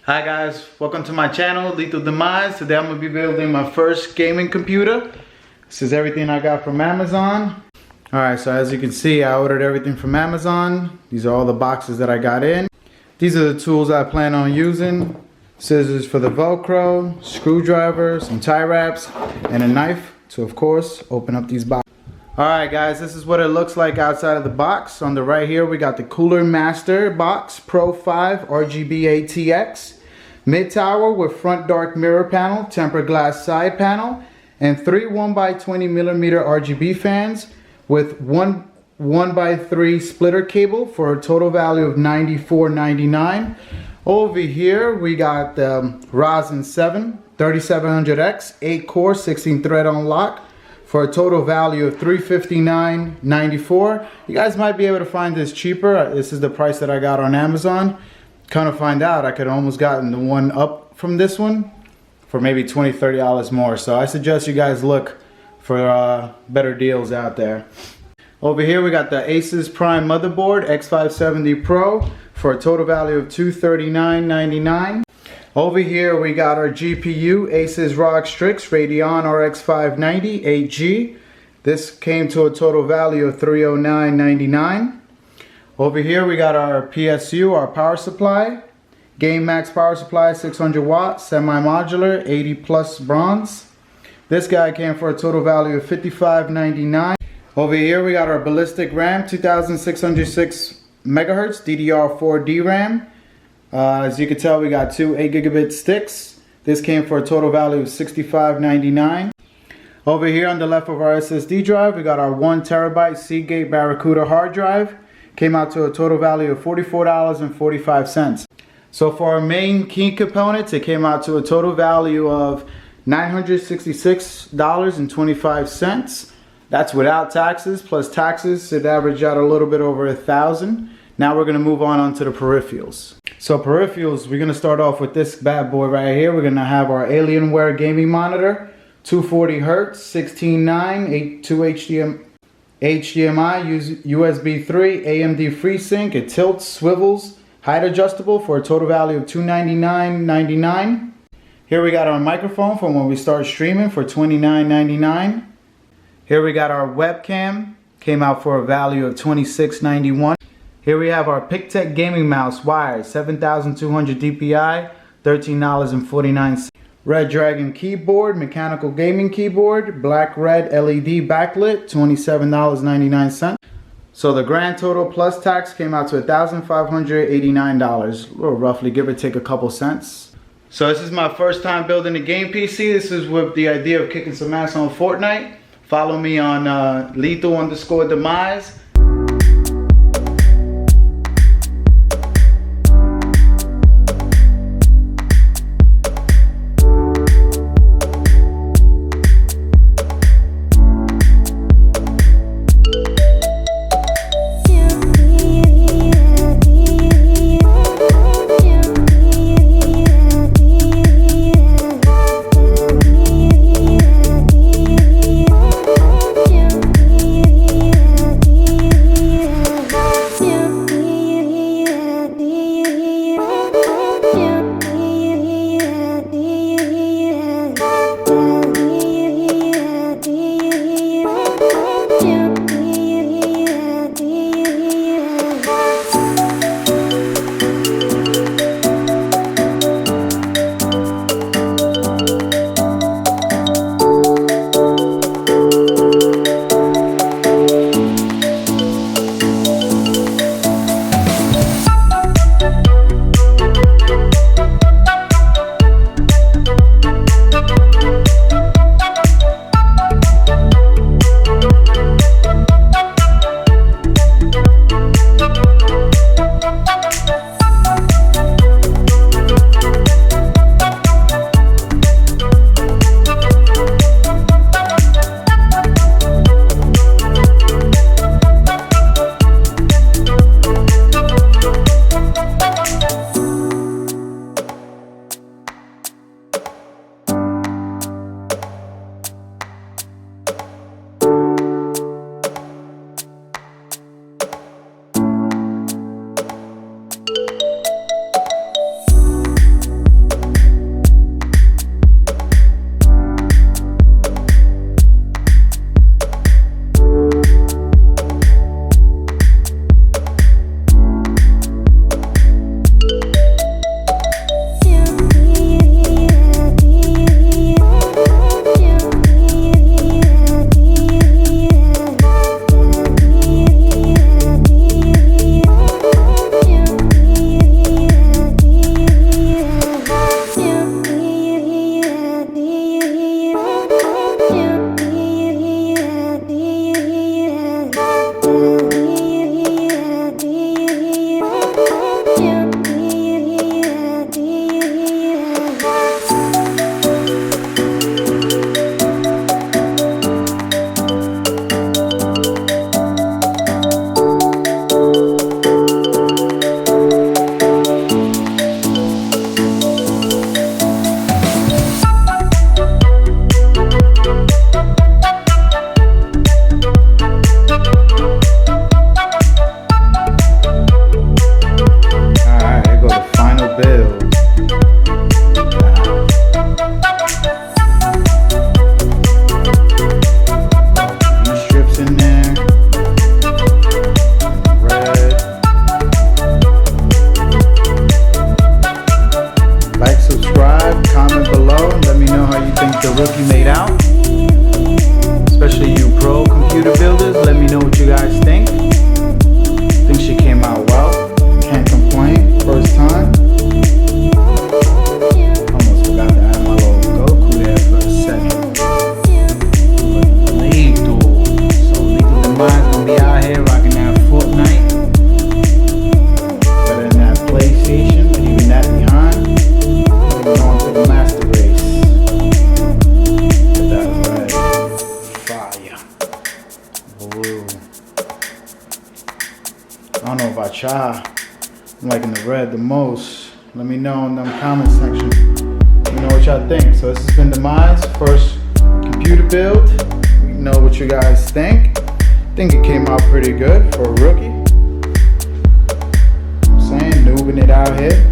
Hi guys, welcome to my channel, Lethal Demise. Today I'm going to be building my first gaming computer. This is everything I got from Amazon. Alright, so as you can see, I ordered everything from Amazon. These are all the boxes that I got in. These are the tools I plan on using. Scissors for the Velcro, screwdriver, some tie wraps, and a knife to, of course, open up these boxes. Alright guys, this is what it looks like outside of the box. On the right here, we got the Cooler Master Box Pro 5 RGB ATX. Mid tower with front dark mirror panel, tempered glass side panel, and 3 1x20mm RGB fans with 1 1x3 splitter cable for a total value of $94.99. Over here we got the Ryzen 7 3700X 8 core 16 thread on lock for a total value of $359.94. You guys might be able to find this cheaper. This is the price that I got on Amazon. Kind of find out I could almost gotten the one up from this one for maybe $20-30 more. So I suggest you guys look for better deals out there. Over here we got the Asus Prime motherboard X570 Pro for a total value of $239.99. Over here we got our GPU Asus ROG Strix Radeon RX 590 8G. This came to a total value of $309.99. Over here we got our PSU, our power supply, Game Max power supply, 600 watts, semi-modular, 80 plus bronze. This guy came for a total value of $55.99. Over here we got our Ballistix RAM, 2606 megahertz, DDR4 DRAM. As you can tell, we got 2 8GB sticks. This came for a total value of $65.99. Over here on the left of our SSD drive, we got our 1TB Seagate BarraCuda hard drive. Came out to a total value of $44.45. So for our main key components, it came out to a total value of $966.25. That's without taxes. Plus taxes, it averaged out a little bit over $1,000. Now we're going to move on to the peripherals. So peripherals, we're going to start off with this bad boy right here. We're going to have our Alienware gaming monitor, 240 Hz, 16:9, 2 HDMI, USB 3, AMD FreeSync. It tilts, swivels, height adjustable for a total value of $299.99. Here we got our microphone from when we start streaming for $29.99. Here we got our webcam, came out for a value of $26.91. Here we have our Pictek gaming mouse wired, 7200 DPI, $13.49. Red Dragon keyboard, mechanical gaming keyboard, black red LED backlit, $27.99. So the grand total plus tax came out to $1,589, or roughly give or take a couple cents. So this is my first time building a game PC. This is with the idea of kicking some ass on Fortnite. Follow me on Lethal_Demise. read the most? Let me know in the comment section. Let me know what y'all think. So this has been Demise, first computer build. Let me know what you guys think. I think it came out pretty good for a rookie. I'm saying, noobing it out here.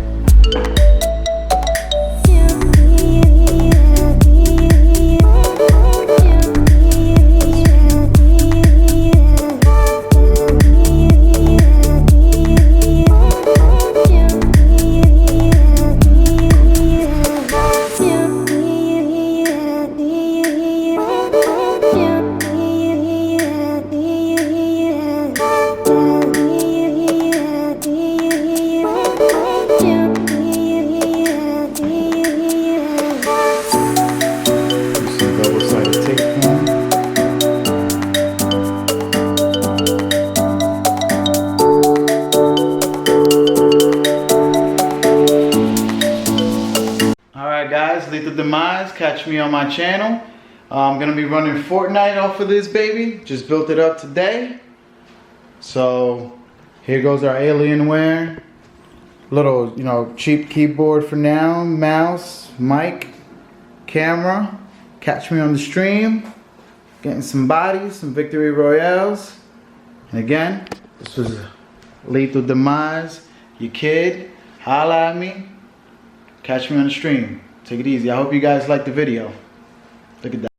Guys, Lethal Demise, catch me on my channel. I'm gonna be running Fortnite off of this baby. Just built it up today. So here goes our Alienware. Little, you know, cheap keyboard for now, mouse, mic, camera. Catch me on the stream. Getting some bodies, some victory royales. And again, this was Lethal Demise. Your kid, holla at me. Catch me on the stream. Take it easy. I hope you guys liked the video. Look at that.